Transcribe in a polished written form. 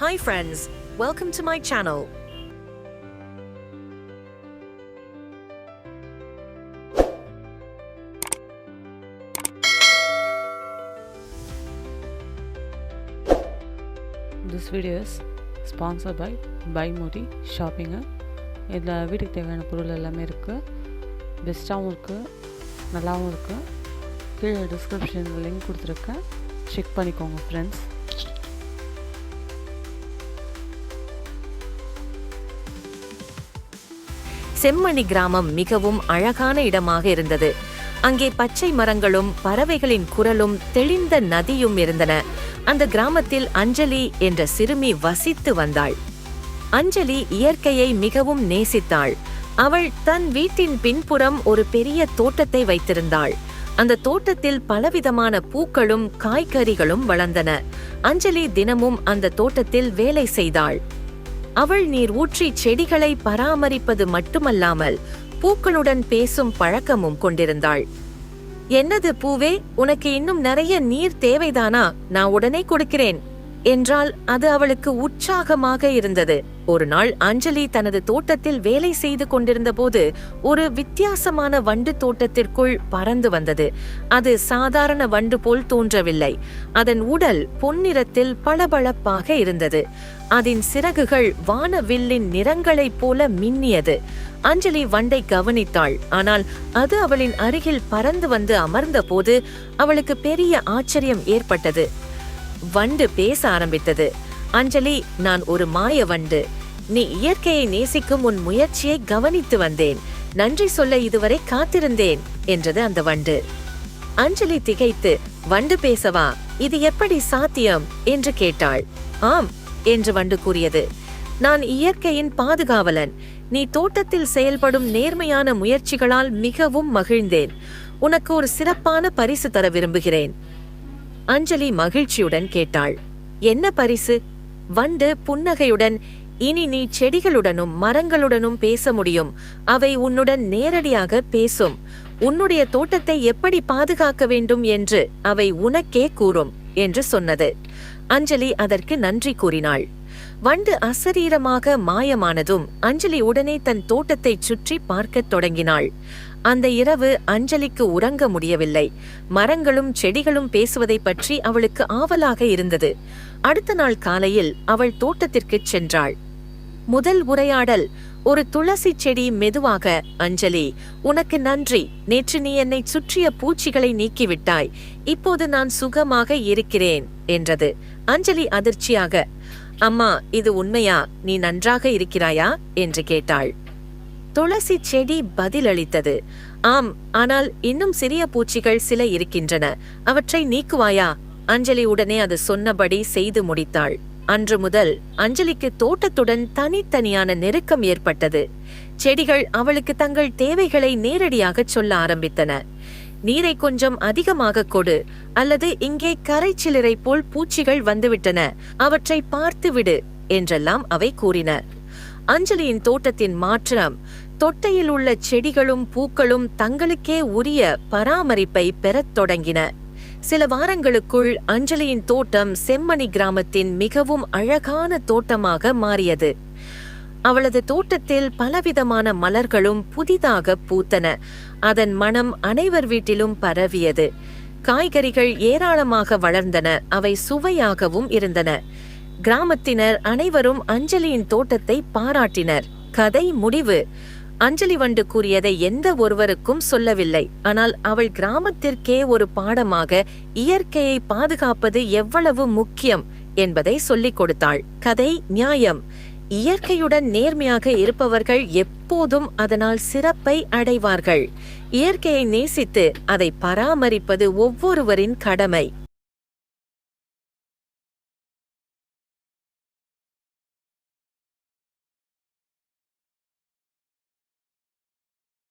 Hi friends, welcome to my channel. This video is sponsored by Buy Modi Shopping. இதில் வீட்டுக்கு தேவையான பொருள் எல்லாமே இருக்குது, பெஸ்ட்டாகவும் இருக்குது, நல்லாவும் இருக்குது. கீழே டிஸ்கிரிப்ஷனில் லிங்க் கொடுத்துருக்கேன், செக் பண்ணிக்கோங்க ஃப்ரெண்ட்ஸ். செம்மணி கிராமம் மிகவும் அழகான இடமாக இருந்தது. அங்கே பச்சை மரங்களும் பறவைகளின் குரலும் தெளிந்த நதியும் இருந்தன. அந்த கிராமத்தில் அஞ்சலி என்ற சிறுமி வசித்து வந்தாள். அஞ்சலி இயற்கையை மிகவும் நேசித்தாள். அவள் தன் வீட்டின் பின்புறம் ஒரு பெரிய தோட்டத்தை வைத்திருந்தாள். அந்த தோட்டத்தில் பலவிதமான பூக்களும் காய்கறிகளும் வளர்ந்தன. அஞ்சலி தினமும் அந்த தோட்டத்தில் வேலை செய்தாள். அவள் நீர் ஊற்றி செடிகளை பராமரிப்பது மட்டுமல்லாமல் பூக்களுடன் பேசும் பழக்கமும் கொண்டிருந்தாள். என்னது பூவே, உனக்கு இன்னும் நிறைய நீர் தேவைதானா? நான் உடனே கொடுக்கிறேன் என்றால் அது அவளுக்கு உற்சாகமாக இருந்தது. ஒரு நாள் அஞ்சலி தனது தோட்டத்தில் வேலை செய்து கொண்டிருந்த போது ஒரு வித்தியாசமான வண்டு தோட்டத்திற்குள் பறந்து வந்தது. அது சாதாரண வண்டு போல் தோன்றவில்லை. அதன் உடல் பொன்னிறத்தில் பளபளப்பாக இருந்தது. அதன் சிறகுகள் வானவில்லின் நிறங்களைப் போல மின்னியது. அஞ்சலி வண்டை கவனித்தாள். ஆனால் அது அவளின் அருகில் பறந்து வந்து அமர்ந்த போது அவளுக்கு பெரிய ஆச்சரியம் ஏற்பட்டது. வண்டு பேச ஆரம்பித்தது. அஞ்சலி, நான் ஒரு மாய வண்டு. நீ இயற்கையை நேசிக்கும் உன் முயற்சியை கவனித்து வந்தேன். நன்றி சொல்ல இதுவரை காத்திருந்தேன் என்றது அந்த வண்டு. அஞ்சலி திகைத்து, வண்டு பேசவா? இது எப்படி சாத்தியம் என்று கேட்டாள். ஆம் என்று வண்டு கூறியது. நான் இயற்கையின் பாதுகாவலன். நீ தோட்டத்தில் செயல்படும் நேர்மையான முயற்சிகளால் மிகவும் மகிழ்ந்தேன். உனக்கு ஒரு சிறப்பான பரிசு தர விரும்புகிறேன். அஞ்சலி மகிழ்ச்சியுடன் கேட்டாள், என்ன பரிசு? வண்டு புன்னகையுடன், இனி நீ செடிகளுடனும் மரங்களுடனும் பேச முடியும். அவை உன்னுடன் நேரடியாக பேசும். உன்னுடைய தோட்டத்தை எப்படி பாதுகாக்க வேண்டும் என்று அவை உனக்கே கூறும் என்று சொன்னது. அஞ்சலி அதற்கு நன்றி கூறினாள். வண்டு அசரீரமாக மாயமானதும் அஞ்சலி உடனே தன் தோட்டத்தை சுற்றி பார்க்கத் தொடங்கினாள். அந்த இரவு அஞ்சலிக்கு உறங்க முடியவில்லை. மரங்களும் செடிகளும் பேசுவதை பற்றி அவளுக்கு ஆவலாக இருந்தது. அடுத்த நாள் காலையில் அவள் தோட்டத்திற்கு சென்றாள். முதல் உரையாடல். ஒரு துளசி செடி மெதுவாக, அஞ்சலி, உனக்கு நன்றி. நேற்று நீ என்னை சுற்றிய பூச்சிகளை நீக்கிவிட்டாய். இப்போது நான் சுகமாக இருக்கிறேன் என்றது. அஞ்சலி அதிர்ச்சியாக, அம்மா, இது உண்மையா? நீ நன்றாக இருக்கிறாயா என்று கேட்டாள். துளசி செடி பதிலளித்தது, ஆம், ஆனால் இன்னும் சிறிய பூச்சிகள் சில இருக்கின்றன. அவற்றை நீக்குவாயா? அஞ்சலி உடனே அது சொன்னபடி செய்து முடித்தாள். அன்று முதல் அஞ்சலிக்கு தோட்டத்துடன் தனித்தனியான நெருக்கம் ஏற்பட்டது. செடிகள் அவளுக்கு தங்கள் தேவைகளை நேரடியாக சொல்ல ஆரம்பித்தன. நீரை கொஞ்சம் அதிகமாக கொடு, அல்லது இங்கே கரைச்சிலிரை போல் பூச்சிகள் வந்துவிட்டன, அவற்றை பார்த்து விடு என்றெல்லாம் அவை கூறின. அஞ்சலியின் தோட்டத்தின் மாற்றம். தொட்டையில் உள்ள செடிகளும் பூக்களும் தங்களுக்கே உரிய பராமரிப்பை பெறத் தொடங்கின. சில வாரங்களுக்குள் அஞ்சலியின் தோட்டம் செம்மணி கிராமத்தின் மிகவும் அழகான தோட்டமாக மாறியது. அவளது தோட்டத்தில் பலவிதமான மலர்களும் புதிதாக பூத்தன. அதன் மனம் அனைவர் வீட்டிலும் பரவியது. காய்கறிகள் ஏராளமாக வளர்ந்தன. அவை சுவையாகவும் இருந்தன. கிராமத்தினர் அனைவரும் அஞ்சலியின் தோட்டத்தை பாராட்டினர். கதை முடிவு. அஞ்சலி வண்டு கூறியதை எந்த ஒருவருக்கும் சொல்லவில்லை. ஆனால் அவள் கிராமத்திற்கே ஒரு பாடமாக இயற்கையை பாதுகாப்பது எவ்வளவு முக்கியம் என்பதை சொல்லிக் கொடுத்தாள். கதை நியாயம். இயற்கையுடன் நேர்மையாக இருப்பவர்கள் எப்போதும் அதனால் சிறப்பை அடைவார்கள். இயற்கையை நேசித்து அதை பராமரிப்பது ஒவ்வொருவரின் கடமை.